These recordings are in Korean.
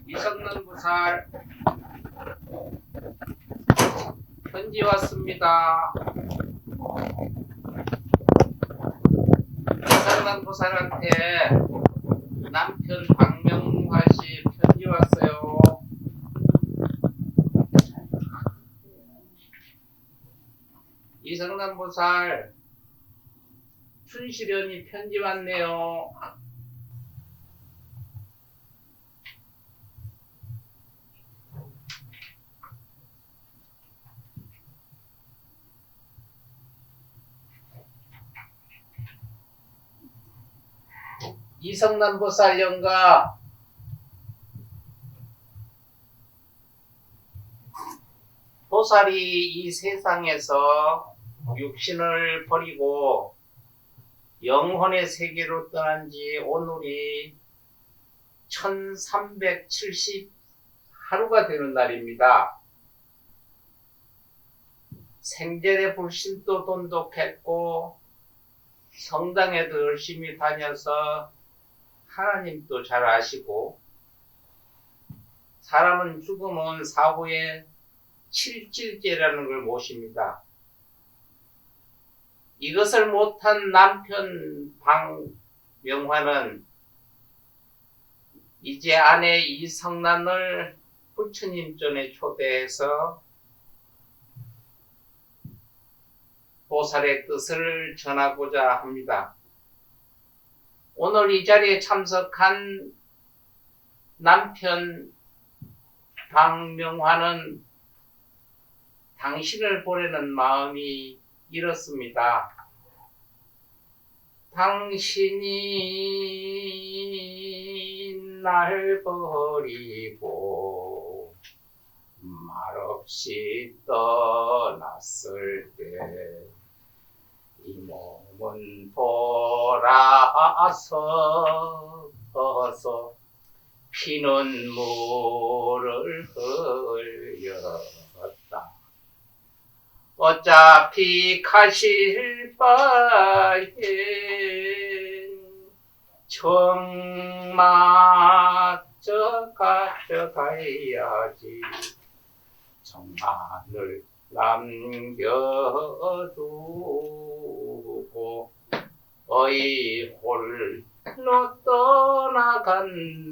이성난보살 편지 왔습니다. 이성난보살한테 남편 박명화씨 편지 왔어요. 이성난보살 춘실현이 편지 왔네요. 이성난보살 영가 보살이 이 세상에서 육신을 버리고 영혼의 세계로 떠난 지 오늘이 1370 하루가 되는 날입니다. 생전에 불신도 돈독했고 성당에도 열심히 다녀서 하나님도 잘 아시고, 사람은 죽으면 사후에 칠질제라는 걸 모십니다. 이것을 못한 남편 박명화는 이제 아내 이성난을 부처님 전에 초대해서 보살의 뜻을 전하고자 합니다. 오늘 이 자리에 참석한 남편 박명화는 당신을 보내는 마음이 이렇습니다. 당신이 날 버리고 말없이 떠났을 때 이 몸은 돌아서 피눈물을 흘렸다. 어차피 가실 바엔 정맞춰 가야지. 정만을 남겨두고 어이 홀로 떠나갔나요.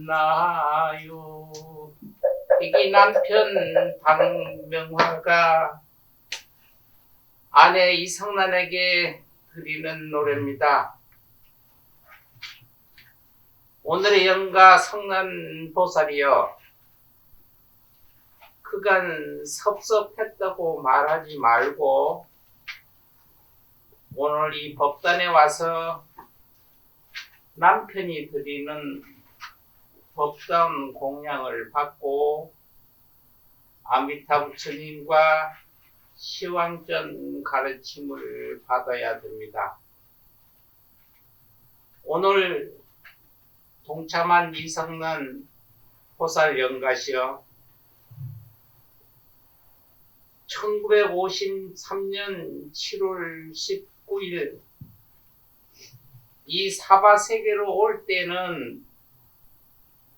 이게 남편 박명화가 아내 이성난에게 드리는 노래입니다. 오늘의 영가 성난보살이여, 그간 섭섭했다고 말하지 말고 오늘 이 법단에 와서 남편이 드리는 법단 공양을 받고 아미타 부처님과 시황전 가르침을 받아야 됩니다. 오늘 동참한 이성난 보살 영가시여, 1953년 7월 19일 이 사바세계로 올 때는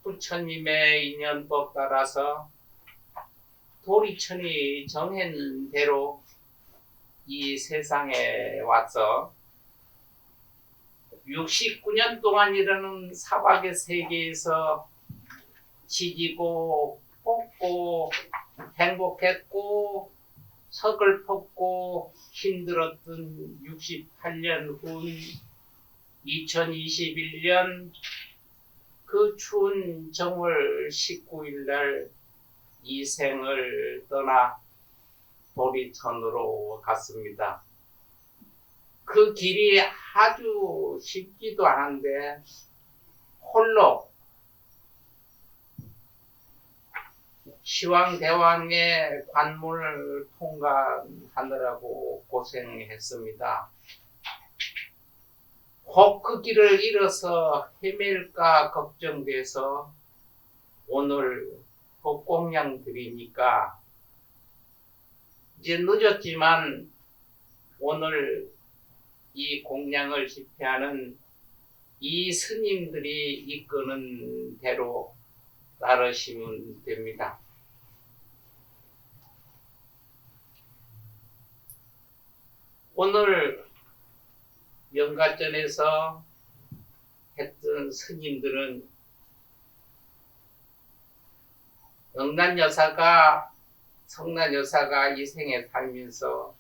부처님의 인연법 따라서 도리천이 정한 대로 이 세상에 와서 69년 동안이라는 사박의 세계에서 지지고 뽑고 행복했고 서글펐고 힘들었던 68년 후 2021년 그 추운 정월 19일 날 이 생을 떠나 도리천으로 갔습니다. 그 길이 아주 쉽지도 않은데 홀로 시황대왕의 관문을 통과하느라고 고생했습니다. 혹 그 길을 잃어서 헤맬까 걱정돼서 오늘 법공양 드리니까 이제 늦었지만 오늘 이 공양을 집회하는 이 스님들이 이끄는 대로 따르시면 됩니다. 오늘 명가전에서 했던 스님들은 성난여사가 이 생에 살면서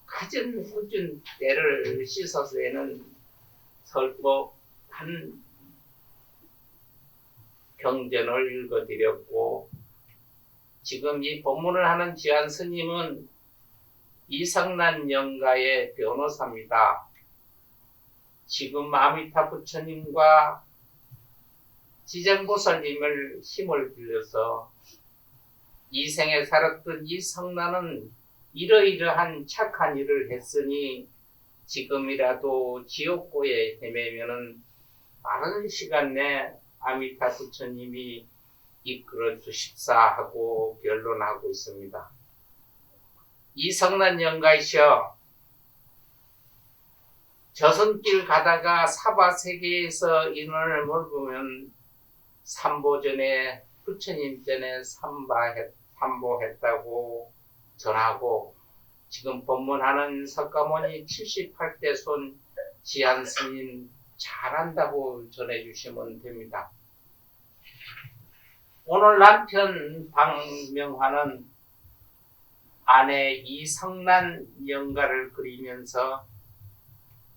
가장 꾸준 때를 씻어서 내는 설법한 경전을 읽어드렸고, 지금 이 법문을 하는 지한 스님은 이성난 영가의 변호사입니다. 지금 아미타 부처님과 지정보살님을 힘을 빌려서 이 생에 살았던 이 성난은 이러이러한 착한 일을 했으니 지금이라도 지옥고에 헤매면은 빠른 시간 내 아미타 부처님이 이끌어 주십사 하고 변론하고 있습니다. 이성난 영가이셔, 저승길 가다가 사바세계에서 인원을 몰보면 삼보전에 부처님 전에 삼보했다고 전하고, 지금 법문하는 석가모니 78대 손 지한 스님 잘한다고 전해주시면 됩니다. 오늘 남편 박명화는 아내 이성난 영가를 그리면서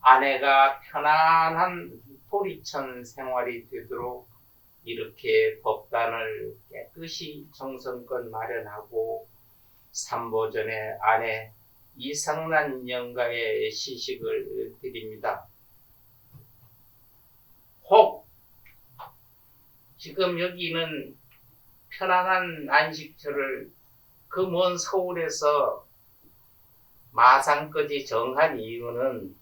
아내가 편안한 도리천 생활이 되도록 이렇게 법단을 깨끗이 정성껏 마련하고 삼보전에 아내 이성난 영가의 시식을 드립니다. 혹 지금 여기는 편안한 안식처를 그 먼 서울에서 마산까지 정한 이유는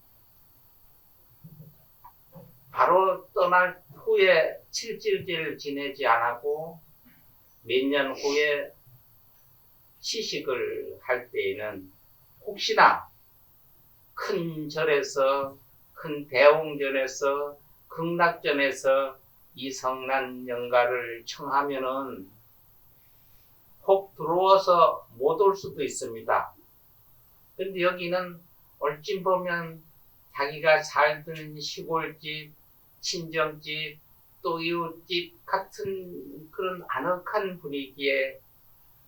바로 떠날 후에 칠질질 지내지 않고 몇 년 후에 시식을 할 때에는 혹시나 큰 절에서, 큰 대홍전에서, 극락전에서 이성난 영가를 청하면은 혹 들어와서 못 올 수도 있습니다. 근데 여기는 얼씬 보면 자기가 살던 시골집, 친정집, 또 이웃집 같은 그런 아늑한 분위기에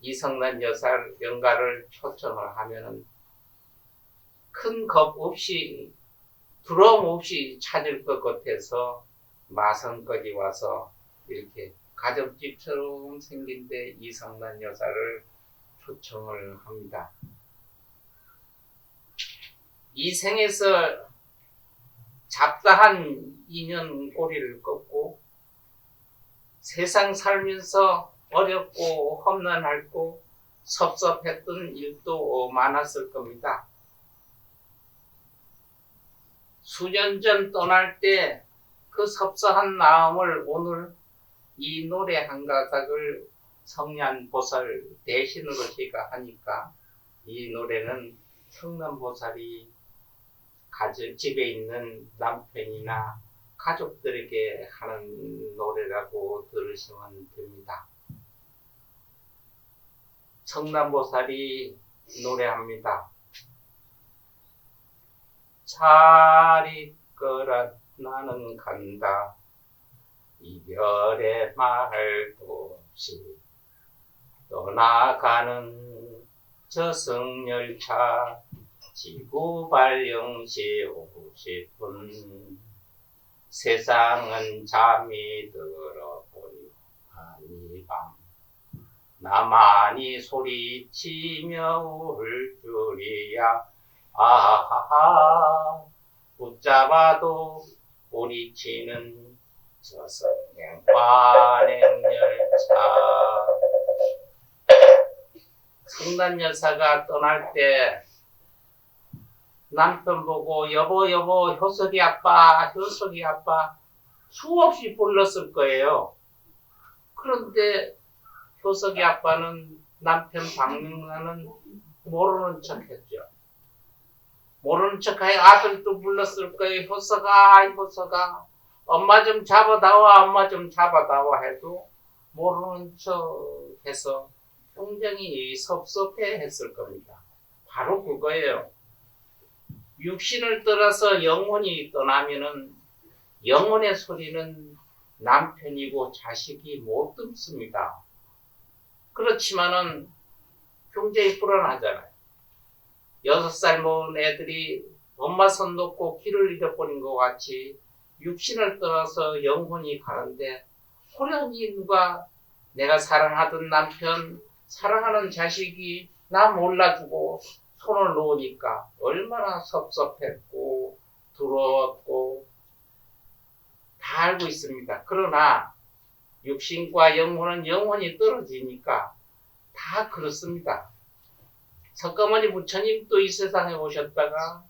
이성난 여사 영가를 초청을 하면은 큰 겁 없이, 두려움 없이 찾을 것 같아서 마산까지 와서 이렇게 가정집처럼 생긴 데 이성난 여사를 초청을 합니다. 이 생에서 잡다한 인연 꼬리를 꺾고 세상 살면서 어렵고 험난하고 섭섭했던 일도 많았을 겁니다. 수년 전 떠날 때 그 섭섭한 마음을 오늘 이 노래 한 가닥을 성년보살 대신으로 제가 하니까 이 노래는 성년보살이 집에 있는 남편이나 가족들에게 하는 노래라고 들으시면 됩니다. 성남보살이 노래합니다. 잘 있거라 나는 간다 이별의 말도 없이 떠나가는 저승열차 지구 발령시 50분 세상은 잠이 들어보니 이 밤 나만이 소리치며 울 줄이야 아하하 붙잡아도 소리치는 저승행 관행열차. 성난 여사가 떠날 때 남편 보고 여보 여보 효석이 아빠 효석이 아빠 수없이 불렀을 거예요. 그런데 효석이 아빠는 남편 박명란은 모르는 척했죠. 모르는 척하여 아들도 불렀을 거예요. 효석아 효석아 엄마 좀 잡아다와 엄마 좀 잡아다와 해도 모르는 척해서 굉장히 섭섭해 했을 겁니다. 바로 그거예요. 육신을 떠나서 영혼이 떠나면은 영혼의 소리는 남편이고 자식이 못 듣습니다. 그렇지만은 굉장히 불안하잖아요. 6살 먹은 애들이 엄마 손 놓고 길을 잃어버린 것 같이 육신을 떠나서 영혼이 가는데 호련히 누가 내가 사랑하던 남편, 사랑하는 자식이 나 몰라주고 손을 놓으니까 얼마나 섭섭했고 두려웠고 다 알고 있습니다. 그러나 육신과 영혼은 영혼이 떨어지니까 다 그렇습니다. 석가모니 부처님도 이 세상에 오셨다가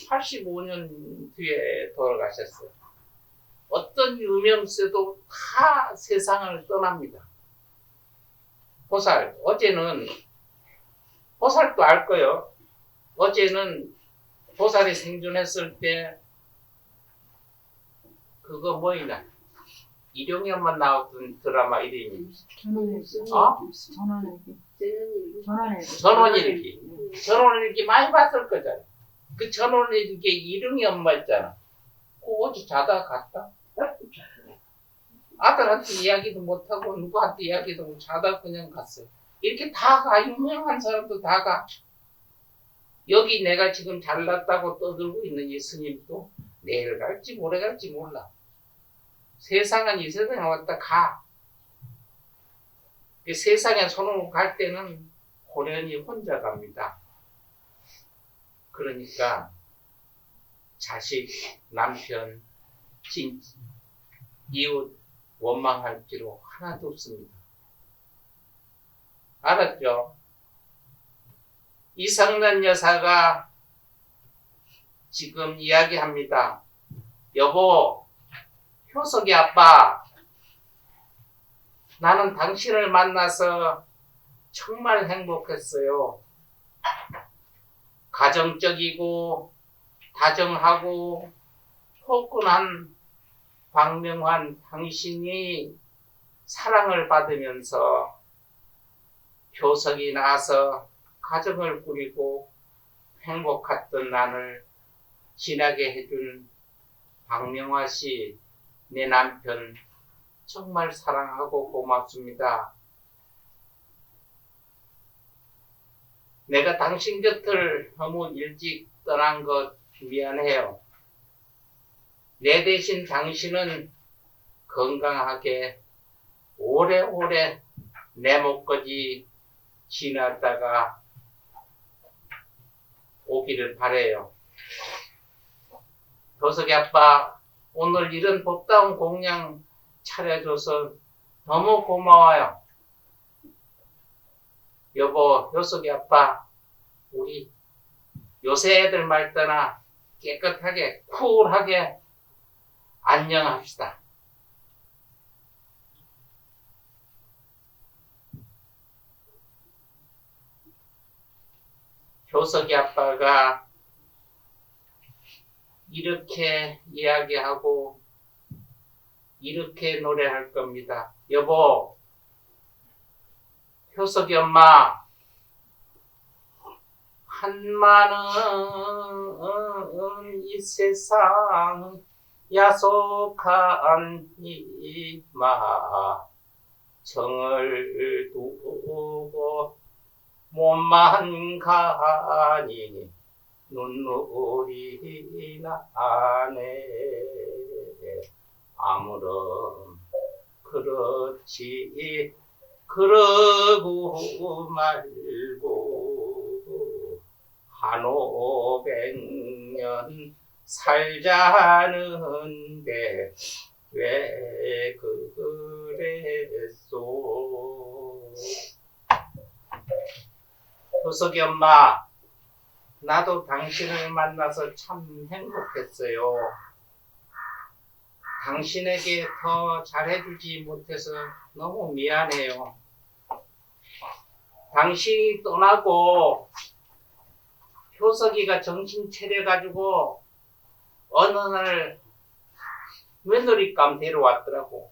85년 뒤에 돌아가셨어요. 어떤 유명세도 다 세상을 떠납니다. 보살, 어제는 보살도 알 거예요. 어제는 보살이 생존했을 때 그거 뭐이나 이룡현만 나왔던 드라마 이름이 전원일기. 전원일기 많이 봤을 거잖아. 그 전원일기 이름이 엄마 있잖아. 그 어제 자다가 갔다. 아들한테 이야기도 못하고 누구한테 이야기도 못 자다가 그냥 갔어요. 이렇게 다 가. 유명한 사람도 다 가. 여기 내가 지금 잘났다고 떠들고 있는 이 스님도 내일 갈지 모레 갈지 몰라. 세상은 이 세상에 왔다 가. 세상에 손을 갈 때는 호련히 혼자 갑니다. 그러니까 자식, 남편, 이웃 원망할 필요 하나도 없습니다. 알았죠? 이성란 여사가 지금 이야기합니다. 여보, 효석이 아빠, 나는 당신을 만나서 정말 행복했어요. 가정적이고 다정하고 포근한 박명환 당신이 사랑을 받으면서 효석이 나서 가정을 꾸리고 행복했던 나를 지나게 해준 박명화 씨, 내 남편 정말 사랑하고 고맙습니다. 내가 당신 곁을 너무 일찍 떠난 것 미안해요. 내 대신 당신은 건강하게 오래오래 내 목까지 지났다가 오기를 바래요. 효석이 아빠, 오늘 이런 복다운 공양 차려줘서 너무 고마워요. 여보, 효석이 아빠, 우리 요새 애들 말 떠나 깨끗하게 쿨하게 안녕합시다. 효석이 아빠가 이렇게 이야기하고 이렇게 노래할 겁니다. 여보, 효석이 엄마, 한마는 이 세상 야속한 이마 정을 두고 몸만 가니 눈물이 나네. 아무런 그렇지 그러고 말고 한 500년 살자는데 왜 그랬소. 효석이 엄마, 나도 당신을 만나서 참 행복했어요. 당신에게 더 잘해주지 못해서 너무 미안해요. 당신이 떠나고 효석이가 정신 차려가지고 어느 날 며느리감 데려왔더라고.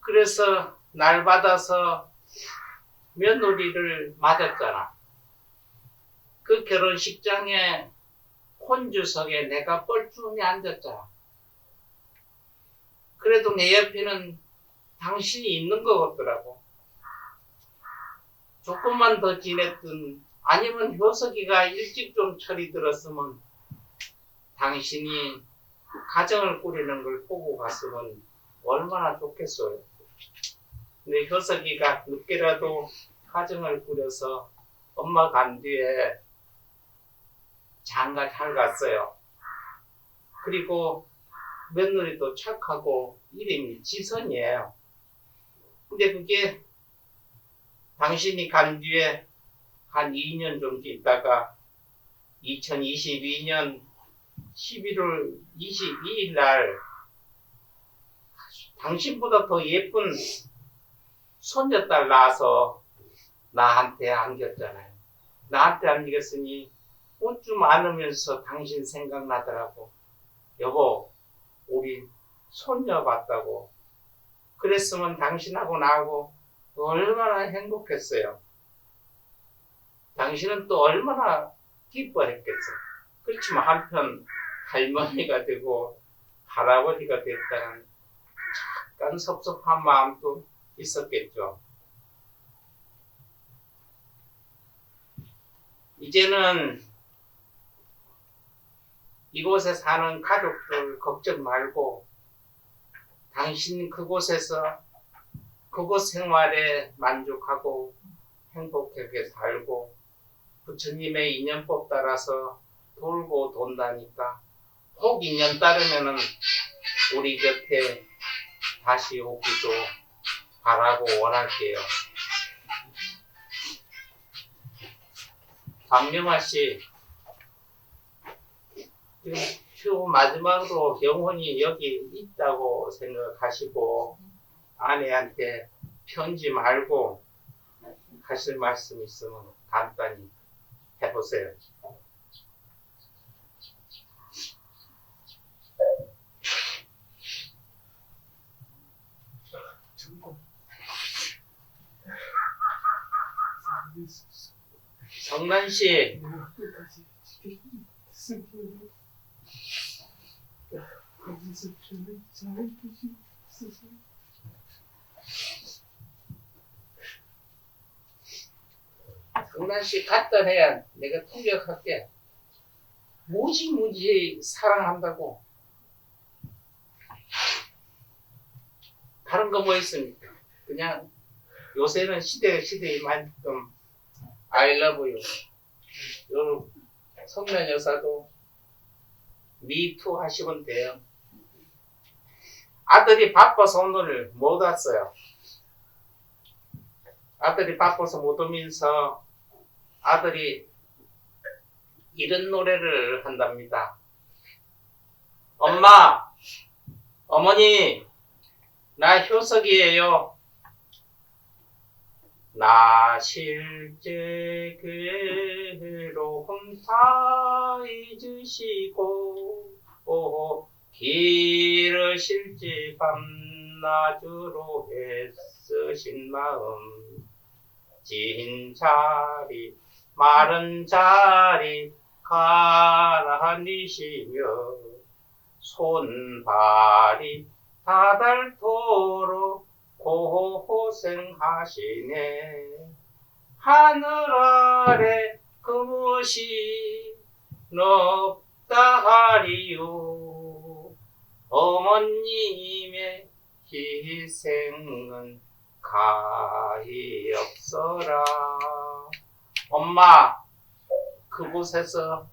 그래서 날 받아서 며느리를 맞았잖아. 그 결혼식장에 혼주석에 내가 뻘쭘히 앉았잖아. 그래도 내 옆에는 당신이 있는 것 같더라고. 조금만 더 지냈든 아니면 효석이가 일찍 좀 철이 들었으면 당신이 가정을 꾸리는 걸 보고 갔으면 얼마나 좋겠어요. 근데 효석이가 늦게라도 가정을 꾸려서 엄마 간 뒤에 장가 잘 갔어요. 그리고 며느리도 착하고 이름이 지선이에요. 근데 그게 당신이 간 뒤에 한 2년 정도 있다가 2022년 11월 22일 날 당신보다 더 예쁜 손녀딸 낳아서 나한테 안겼잖아요. 나한테 안겼으니 좀 안으면서 당신 생각나더라고. 여보, 우리 손녀 봤다고. 그랬으면 당신하고 나하고 얼마나 행복했어요. 당신은 또 얼마나 기뻐했겠어. 그렇지만 한편 할머니가 되고 할아버지가 됐다는 약간 섭섭한 마음도 있었겠죠. 이제는 이곳에 사는 가족들 걱정 말고 당신 그곳에서 그곳 생활에 만족하고 행복하게 살고 부처님의 인연법 따라서 돌고 돈다니까 혹 인연 따르면은 우리 곁에 다시 오기도 바라고 원할게요. 박명아 씨, 지금 마지막으로 영혼이 여기 있다고 생각하시고 아내한테 편지 말고 하실 말씀 있으면 간단히 해보세요. 성난 씨, 성난 씨 간단해야 내가 통역할게. 무지무지 사랑한다고. 다른 거 뭐 있습니까? 그냥 요새는 시대의 만큼 I love you. 요 성난 여사도 me too 하시면 돼요. 아들이 바빠서 오늘 못 왔어요. 아들이 바빠서 못 오면서 아들이 이런 노래를 한답니다. 엄마, 어머니, 나 효석이에요. 나 실제 괴로움 다 잊으시고 길으실지 밤낮으로 애쓰신 마음 진 자리 마른 자리 가라앉으시며 손발이 다닳도록 고생하시네. 하늘 아래 그것이 높다 하리요. 어머님의 희생은 가히 없어라. 엄마, 그곳에서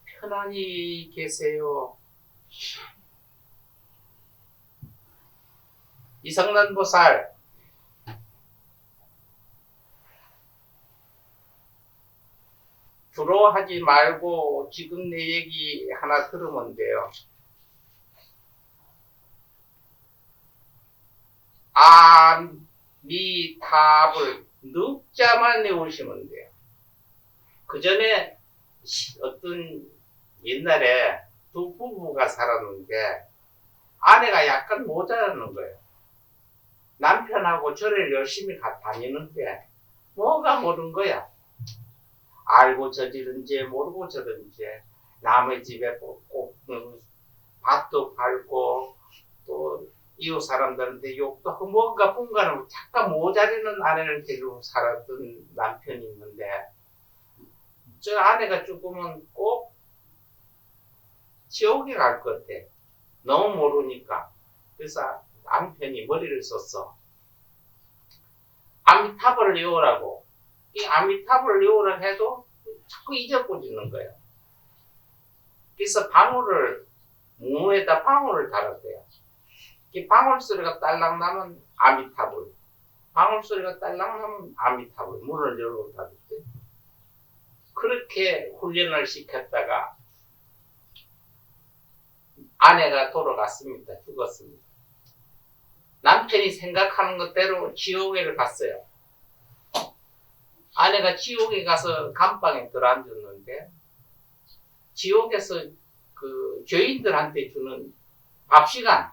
편안히 계세요. 이성난 보살, 주로 하지 말고 지금 내 얘기 하나 들으면 돼요. 아미타불 늑자만 외우시면 돼요. 그 전에 어떤 옛날에 두 부부가 살았는데 아내가 약간 모자라는 거예요. 남편하고 절을 열심히 다니는데 뭐가 모른 거야. 알고 저지른 죄 모르고 저런 죄. 남의 집에 꼭 밭도 밟고 또 이웃 사람들한테 욕도 하고 뭔가 분간하고 잠깐 모자리는 아내를 데리고 살았던 남편이 있는데 저 아내가 죽으면 꼭 지옥에 갈 것 같아. 너무 모르니까. 그래서 남편이 머리를 썼어. 아미타불을 외우라고. 이 아미타불을 외우라 해도 자꾸 잊어버리는 거예요. 그래서 방울을 문에다 방울을 달았대요. 이 방울 소리가 딸랑 나면 아미타불. 방울 소리가 딸랑 나면 아미타불. 문을 열고 닫을때. 그렇게 훈련을 시켰다가 아내가 돌아갔습니다. 죽었습니다. 남편이 생각하는 것대로 지옥에를 갔어요. 아내가 지옥에 가서 감방에 들어앉았는데 지옥에서 그 죄인들한테 주는 밥 시간,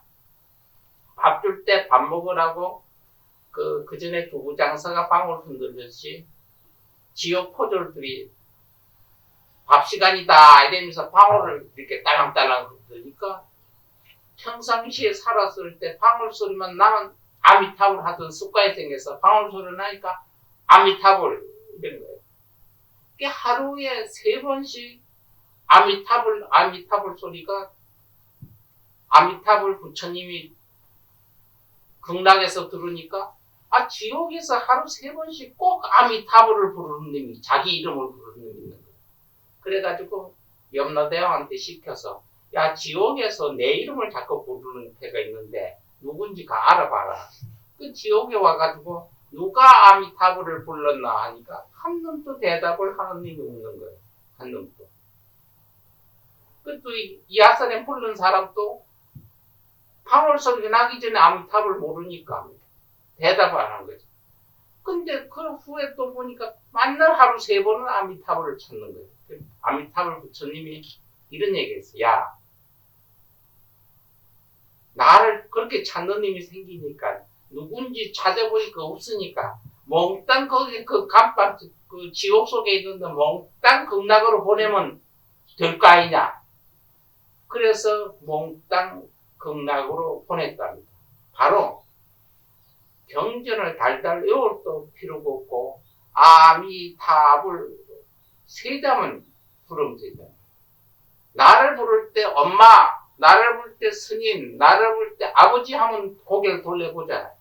밥 줄 때 밥 먹으라고 그 전에 두부 장사가 방울 흔들듯이 지옥 포졸들이 밥 시간이다 이러면서 방울을 이렇게 딸랑딸랑 흔들니까 평상시에 살았을 때 방울 소리만 나면 아미타불 하던 습관이 생겨서 방울 소리 나니까 아미타불 이런 거예요. 그게 하루에 3번씩 아미타불 소리가 아미타불 부처님이 극락에서 들으니까 지옥에서 하루 3번씩 꼭 아미타불을 부르는 놈이 자기 이름을 부르는 놈이 있는 거예요. 그래가지고 염라대왕한테 시켜서 야 지옥에서 내 이름을 자꾸 부르는 패가 있는데 누군지 알아봐라. 그 지옥에 와가지고 누가 아미타불을 불렀나 하니까 한 놈도 대답을 하는 놈이 없는 거예요. 한 놈도. 또 이 아산에 부른 사람도 방울 소리가 나기 전에 아미타불 모르니까 대답을 안 한 거죠. 근데 그 후에 또 보니까 맨날 하루 3번은 아미타불을 찾는 거예요. 아미타불 부처님이 이런 얘기했어요. 야, 나를 그렇게 찾는 님이 생기니까 누군지 찾아보니까 없으니까 몽땅 거기 그 감방 그 지옥 속에 있는데 몽땅 극락으로 보내면 될 거 아니냐. 그래서 몽땅 극락으로 보냈답니다. 바로 경전을 달달 외울 필요가 없고 아미타불 3잠은 부르면 되잖아요. 나를 부를 때 엄마, 나를 부를 때 스님, 나를 부를 때 아버지 하면 고개를 돌려보자.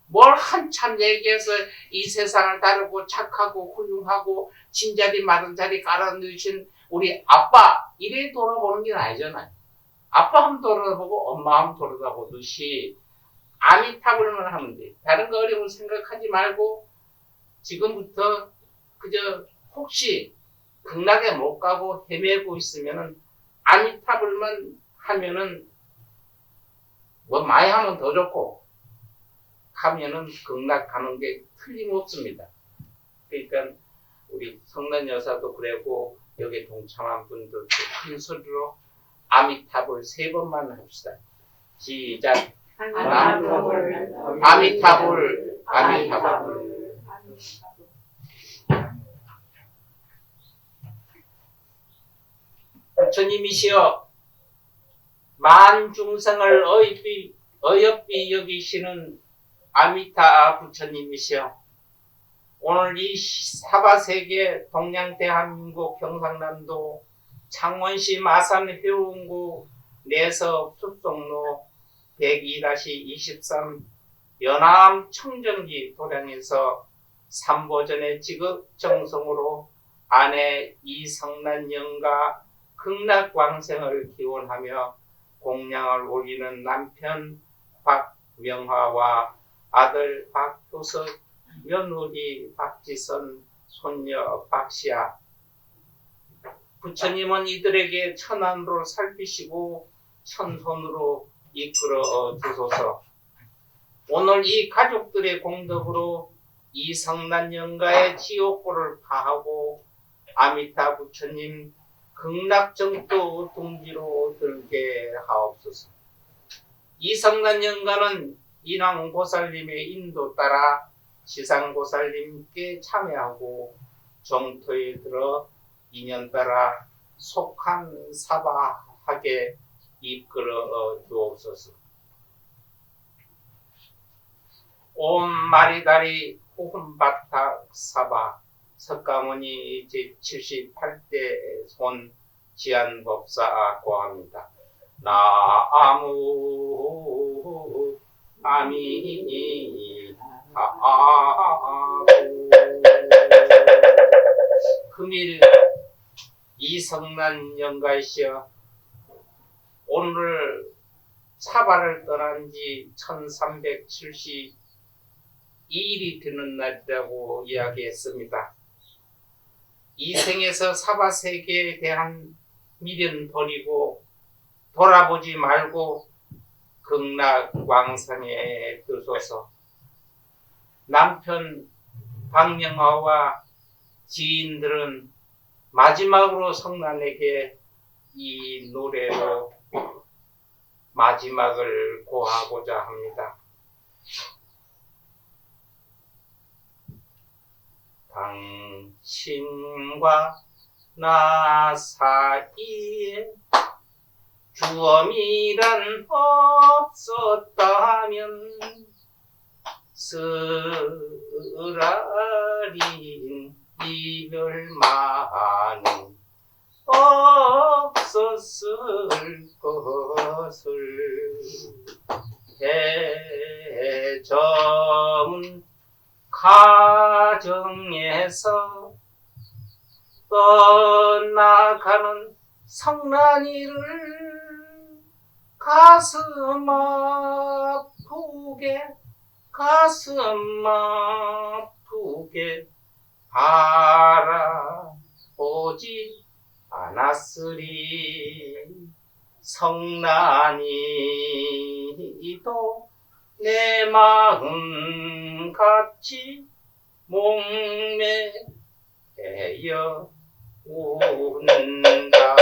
뭘 한참 얘기해서 이 세상을 다루고 착하고 훌륭하고 진자리 마른 자리 깔아놓으신 우리 아빠 이래 돌아보는 게 아니잖아요. 아빠 한번 돌아보고 엄마 한번 돌아보듯이 아미타불만 하면 돼. 다른 거 어려운 생각하지 말고 지금부터 그저 혹시 극락에 못 가고 헤매고 있으면은 아미타불만 하면은 뭐 많이 하면 더 좋고 하면은 극락 가는 게 틀림없습니다. 그러니까 우리 성난 여사도 그러고 여기 동참한 분들도 큰 소리로 아미타불 3번만 합시다. 시작. 아미타불, 아미타불, 아미타불. 부처님이시여 만중생을 어여삐 여기시는 아미타 부처님이시여 오늘 이 사바세계 동양 대한민국 경상남도 창원시 마산 회원구 내서 숲속로 102-23 연암 청정기 도량에서 삼보전의 지극정성으로 아내 이성난 영가 극락광생을 기원하며 공양을 올리는 남편 박명화와 아들 박효석, 며느리 박지선, 손녀 박시아, 부처님은 이들에게 천안으로 살피시고 천손으로 이끌어 주소서. 오늘 이 가족들의 공덕으로 이 성난 영가의 지옥고를 파하고 아미타 부처님 극락정도 둥지로 들게 하옵소서. 이 성난 영가는 인왕보살님의 인도 따라 지상보살님께 참여하고 정토에 들어 인연 따라 속한 사바하게 이끌어 주옵소서. 옴 마리다리 호훈바타 사바 석가모니 제78대 손 지안법사 고합니다. 나무 아미 아부 금일 이성난 영가이시여, 오늘 사바를 떠난 지 1372일이 되는 날이라고 이야기했습니다. 이 생에서 사바 세계에 대한 미련 버리고 돌아보지 말고 극락왕상에 드소서. 남편 박명화와 지인들은 마지막으로 성난에게 이 노래로 마지막을 고하고자 합니다. 당신과 나 사이에 주엄이란 없었다면 쓰라린 이별만은 없었을 것을. 대저문 가정에서 떠나가는 성난이를 가슴 아프게 바라보지 않았으리. 성난이도 내 마음 같이 목매여 운다.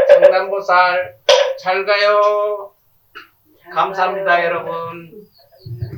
성난보살 잘 가요. 감사합니다, 여러분.